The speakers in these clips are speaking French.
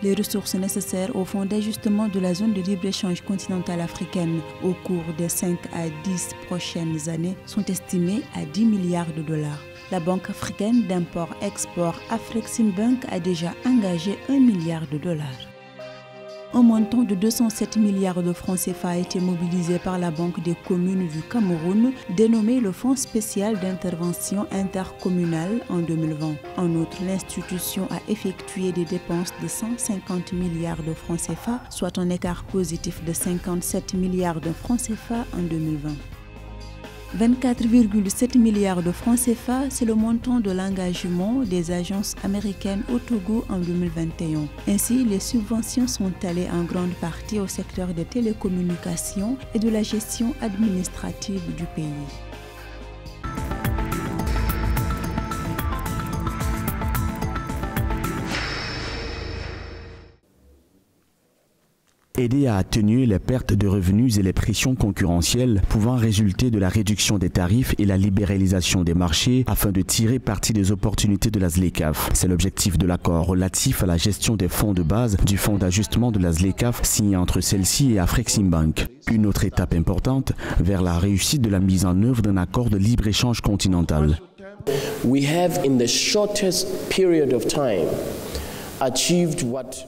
Les ressources nécessaires au fonds d'ajustement de la zone de libre-échange continentale africaine au cours des 5 à 10 prochaines années sont estimées à 10 milliards de dollars. La Banque africaine d'import-export Afreximbank a déjà engagé 1 milliard de dollars. Un montant de 207 milliards de francs CFA a été mobilisé par la Banque des communes du Cameroun, dénommé le Fonds spécial d'intervention intercommunale en 2020. En outre, l'institution a effectué des dépenses de 150 milliards de francs CFA, soit un écart positif de 57 milliards de francs CFA en 2020. 24,7 milliards de francs CFA, c'est le montant de l'engagement des agences américaines au Togo en 2021. Ainsi, les subventions sont allées en grande partie au secteur des télécommunications et de la gestion administrative du pays. Aider à atténuer les pertes de revenus et les pressions concurrentielles pouvant résulter de la réduction des tarifs et la libéralisation des marchés afin de tirer parti des opportunités de la ZLECAf. C'est l'objectif de l'accord relatif à la gestion des fonds de base du fonds d'ajustement de la ZLECAf signé entre celle-ci et Afreximbank. Une autre étape importante vers la réussite de la mise en œuvre d'un accord de libre-échange continental. We have in the shortest period of time achieved what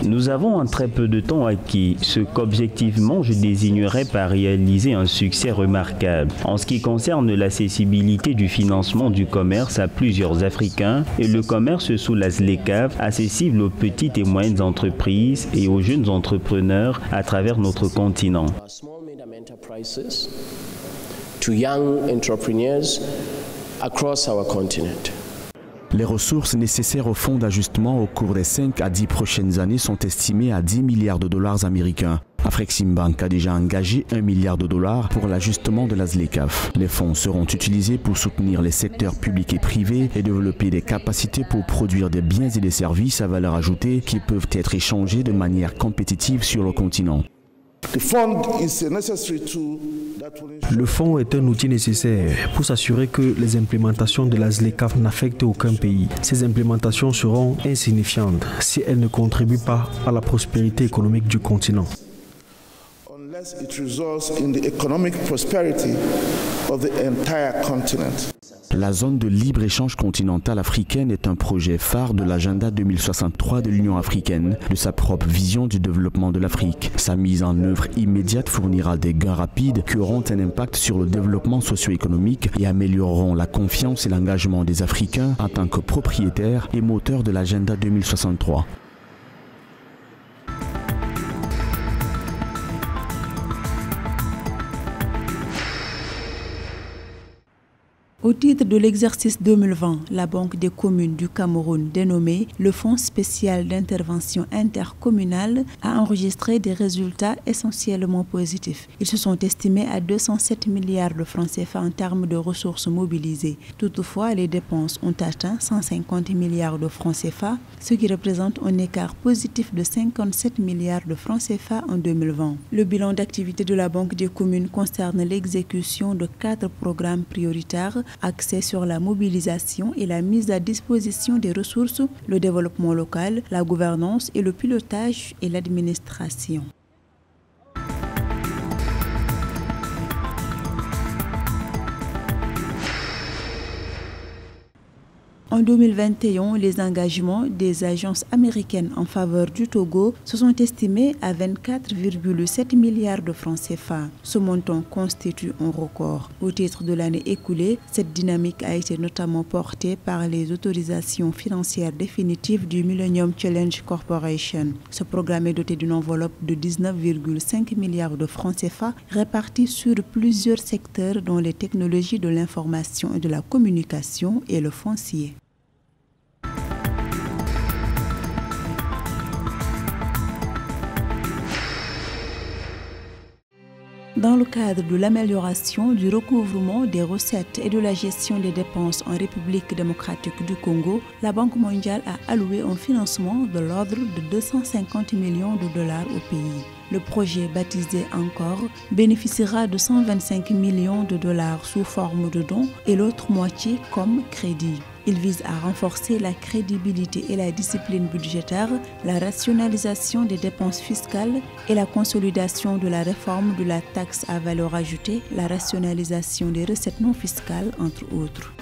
Nous avons en très peu de temps acquis ce qu'objectivement je désignerais par réaliser un succès remarquable en ce qui concerne l'accessibilité du financement du commerce à plusieurs Africains et le commerce sous la ZLECAf accessible aux petites et moyennes entreprises et aux jeunes entrepreneurs à travers notre continent. Les ressources nécessaires au fonds d'ajustement au cours des 5 à 10 prochaines années sont estimées à 10 milliards de dollars américains. Afreximbank a déjà engagé 1 milliard de dollars pour l'ajustement de la ZLECAf. Les fonds seront utilisés pour soutenir les secteurs publics et privés et développer des capacités pour produire des biens et des services à valeur ajoutée qui peuvent être échangés de manière compétitive sur le continent. Le fonds est un outil nécessaire pour s'assurer que les implémentations de la ZLECAf n'affectent aucun pays. Ces implémentations seront insignifiantes si elles ne contribuent pas à la prospérité économique du continent. La zone de libre-échange continentale africaine est un projet phare de l'agenda 2063 de l'Union africaine, de sa propre vision du développement de l'Afrique. Sa mise en œuvre immédiate fournira des gains rapides qui auront un impact sur le développement socio-économique et amélioreront la confiance et l'engagement des Africains en tant que propriétaires et moteurs de l'agenda 2063. Au titre de l'exercice 2020, la Banque des communes du Cameroun, dénommée le Fonds spécial d'intervention intercommunale, a enregistré des résultats essentiellement positifs. Ils se sont estimés à 207 milliards de francs CFA en termes de ressources mobilisées. Toutefois, les dépenses ont atteint 150 milliards de francs CFA, ce qui représente un écart positif de 57 milliards de francs CFA en 2020. Le bilan d'activité de la Banque des communes concerne l'exécution de 4 programmes prioritaires axés sur la mobilisation et la mise à disposition des ressources, le développement local, la gouvernance et le pilotage et l'administration. En 2021, les engagements des agences américaines en faveur du Togo se sont estimés à 24,7 milliards de francs CFA. Ce montant constitue un record. Au titre de l'année écoulée, cette dynamique a été notamment portée par les autorisations financières définitives du Millennium Challenge Corporation. Ce programme est doté d'une enveloppe de 19,5 milliards de francs CFA répartis sur plusieurs secteurs dont les technologies de l'information et de la communication et le foncier. Dans le cadre de l'amélioration du recouvrement des recettes et de la gestion des dépenses en République démocratique du Congo, la Banque mondiale a alloué un financement de l'ordre de 250 millions de dollars au pays. Le projet, baptisé Encore, bénéficiera de 125 millions de dollars sous forme de dons et l'autre moitié comme crédit. Il vise à renforcer la crédibilité et la discipline budgétaire, la rationalisation des dépenses fiscales et la consolidation de la réforme de la taxe à valeur ajoutée, la rationalisation des recettes non fiscales, entre autres.